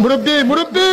মুরব্বি মুরব্বি।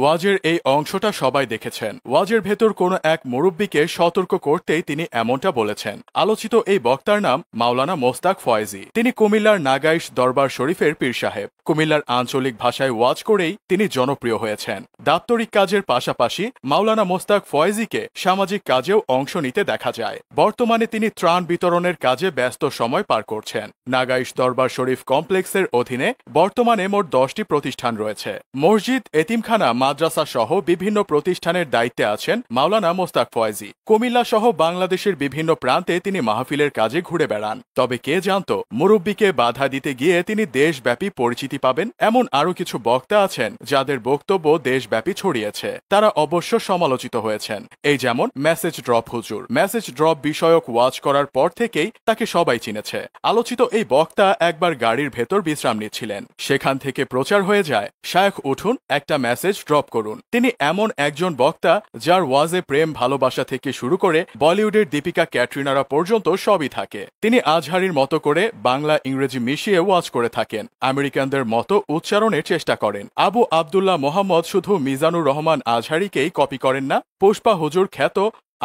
ওয়াজের এই অংশটা সবাই দেখেছেন। ওয়াজের ভেতর কোনো এক মুরব্বিকে সতর্ক করতেই তিনি এমনটা বলেছেন। আলোচিত এই বক্তার নাম মাওলানা মোস্তাক ফয়েজী। তিনি কুমিল্লার নাগাইশ দরবার শরীফের পীর সাহেব। কুমিল্লার আঞ্চলিক ভাষায় ওয়াজ করেই তিনি জনপ্রিয় হয়েছেন। দাপ্তরিক কাজের পাশাপাশি মাওলানা মোস্তাক ফয়েজীকে সামাজিক কাজেও অংশ নিতে দেখা যায়। বর্তমানে তিনি ত্রাণ বিতরণের কাজে ব্যস্ত সময় পার করছেন। নাগাইশ দরবার শরীফ কমপ্লেক্সের অধীনে বর্তমানে মোট 10টি প্রতিষ্ঠান রয়েছে। মসজিদ, এতিমখানা, মাদ্রাসা সহ বিভিন্ন প্রতিষ্ঠানের দায়িত্বে আছেন মাওলানা মোস্তাক ফয়েজী। কুমিল্লা সহ বাংলাদেশের বিভিন্ন প্রান্তে তিনি মাহফিলের কাজে ঘুরে বেড়ান। তবে কে জানত মুরব্বিকে বাধা দিতে গিয়ে তিনি দেশব্যাপী পরিচিতি পাবেন। এমন আরও কিছু বক্তা আছেন যাদের বক্তব্য দেশব্যাপী ছড়িয়েছে। তারা অবশ্য সমালোচিত হয়েছেন। এই যেমন মেসেজ ড্রপ হুজুর। মেসেজ ড্রপ বিষয়ক ওয়াজ করার পর থেকেই তাকে সবাই চিনেছে। আলোচিত এই বক্তা একবার গাড়ির ভেতর বিশ্রাম নিচ্ছিলেন। সেখান থেকে প্রচার হয়ে যায়, শায়েখ উঠুন, একটা মেসেজ ড্রপ করুন। তিনি এমন একজন বক্তা যার ওয়াজে প্রেম ভালোবাসা থেকে শুরু করে বলিউডের দীপিকা ক্যাটরিনারা পর্যন্ত সবই থাকে। তিনি আজহারির মতো করে বাংলা ইংরেজি মিশিয়ে ওয়াজ করে থাকেন। আমেরিকানদের মতো উচ্চারণের চেষ্টা করেন। আবু আবদুল্লাহ মোহাম্মদ শুধু মিজানুর রহমান আজহারিকেই কপি করেন না, পুষ্পা হুজুর খ্যাত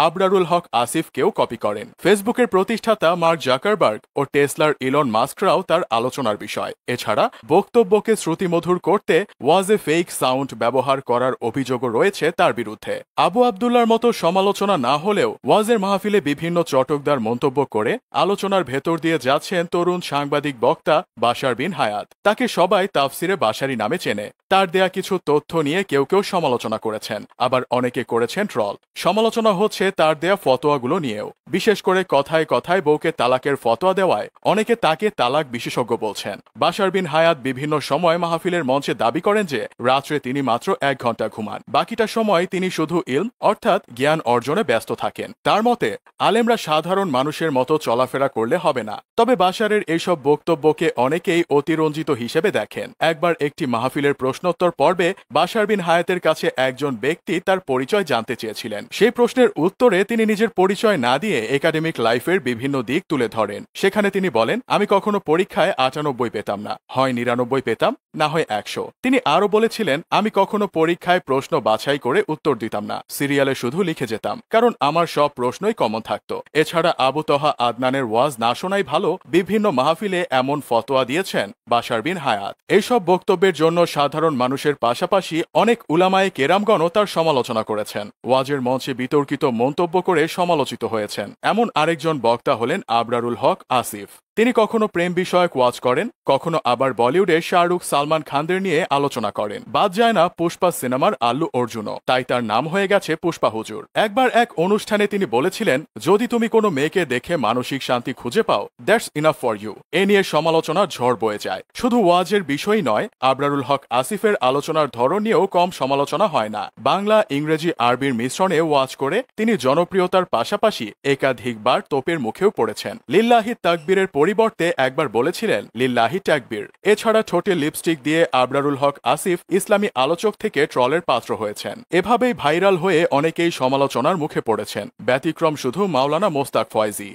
আবরারুল হক আসিফকেও কপি করেন। ফেসবুকের প্রতিষ্ঠাতা মার্ক জাকারবার্গ ও টেসলার ইলন মাস্করাও তার আলোচনার বিষয়। এছাড়া বক্তব্যকে শ্রুতিমধুর করতে ওয়াজে ফেক সাউন্ড ব্যবহার করার অভিযোগও রয়েছে তার বিরুদ্ধে। আবু আবদুল্লার মতো সমালোচনা না হলেও ওয়াজের মাহফিলে বিভিন্ন চটকদার মন্তব্য করে আলোচনার ভেতর দিয়ে যাচ্ছেন তরুণ সাংবাদিক বক্তা বাশার বিন হায়াত। তাকে সবাই তাফসিরে বাশারি নামে চেনে। তার দেয়া কিছু তথ্য নিয়ে কেউ কেউ সমালোচনা করেছেন, আবার অনেকে করেছেন ট্রল। সমালোচনা হচ্ছে তার দেয়া ফতোয়াগুলো নিয়েও। বিশেষ করে কথায় কথায় বউকে তালাকের ফতোয়া দেওয়ায় অনেকে তাকে তালাক বিশেষজ্ঞ বলছেন। বাশার বিন হায়াত বিভিন্ন সময় মাহফিলের মঞ্চে দাবি করেন যে রাত্রে তিনি মাত্র 1 ঘন্টা ঘুমান, বাকিটা সময় তিনি শুধু ইলম অর্থাৎ জ্ঞান অর্জনে ব্যস্ত থাকেন। তার মতে আলেমরা সাধারণ মানুষের মতো চলাফেরা করলে হবে না। তবে বাশারের এইসব বক্তব্যকে অনেকেই অতিরঞ্জিত হিসেবে দেখেন। একবার একটি মাহফিলের প্রশ্নোত্তর পর্বে বাশার বিন হায়াতের কাছে একজন ব্যক্তি তার পরিচয় জানতে চেয়েছিলেন। সেই প্রশ্নের উত্তরে তিনি নিজের পরিচয় না দিয়ে একাডেমিক লাইফের বিভিন্ন দিক তুলে ধরেন। সেখানে তিনি বলেন, আমি কখনো পরীক্ষায় 98 পেতাম না, হয় 99 পেতাম, না হয় 100। তিনি আরো বলেছিলেন, আমি কখনো পরীক্ষায় প্রশ্ন বাছাই করে উত্তর দিতাম না, সিরিয়ালে শুধু লিখে যেতাম, কারণ আমার সব প্রশ্নই কমন থাকতো। এছাড়া আবু তহা আদনানের ওয়াজ না শোনাই ভালো, বিভিন্ন মাহফিলে এমন ফতোয়া দিয়েছেন বাশার বিন হায়াত। এইসব বক্তব্যের জন্য সাধারণ মানুষের পাশাপাশি অনেক উলামায়ে কেরামগণও তার সমালোচনা করেছেন। ওয়াজের মঞ্চে বিতর্কিত মন্তব্য করে সমালোচিত হয়েছেন। এমন আরেকজন বক্তা হলেন আবরারুল হক আসিফ। তিনি কখনো প্রেম বিষয়ক ওয়াজ করেন, কখনো আবার বলিউডে শাহরুখ, সালমান খানদের নিয়ে আলোচনা করেন। বাদ যায় না পুষ্পা সিনেমার আল্লু অর্জুনও, তাই তার নাম হয়ে গেছে পুষ্পা হুজুর। একবার এক অনুষ্ঠানে তিনি বলেছিলেন, যদি তুমি কোনো মেয়েকে দেখে মানসিক শান্তি খুঁজে পাও, দ্যাটস ইনাফ ফর ইউ। এ নিয়ে সমালোচনা ঝড় বয়ে যায়। শুধু ওয়াজের বিষয় নয়, আবরারুল হক আসিফের আলোচনার ধরন নিয়েও কম সমালোচনা হয় না। বাংলা, ইংরেজি, আরবির মিশ্রণে ওয়াজ করে তিনি জনপ্রিয়তার পাশাপাশি একাধিকবার তোপের মুখেও পড়েছেন। লিল্লাহি তাকবীরের পরিবর্তে একবার বলেছিলেন লিল্লাহি তাকবীর। এছাড়া ঠোঁটে লিপস্টিক দিয়ে আবরারুল হক আসিফ ইসলামী আলোচক থেকে ট্রলের পাত্র হয়েছেন। এভাবেই ভাইরাল হয়ে অনেকেই সমালোচনার মুখে পড়েছেন। ব্যতিক্রম শুধু মাওলানা মোস্তাক ফয়েজী।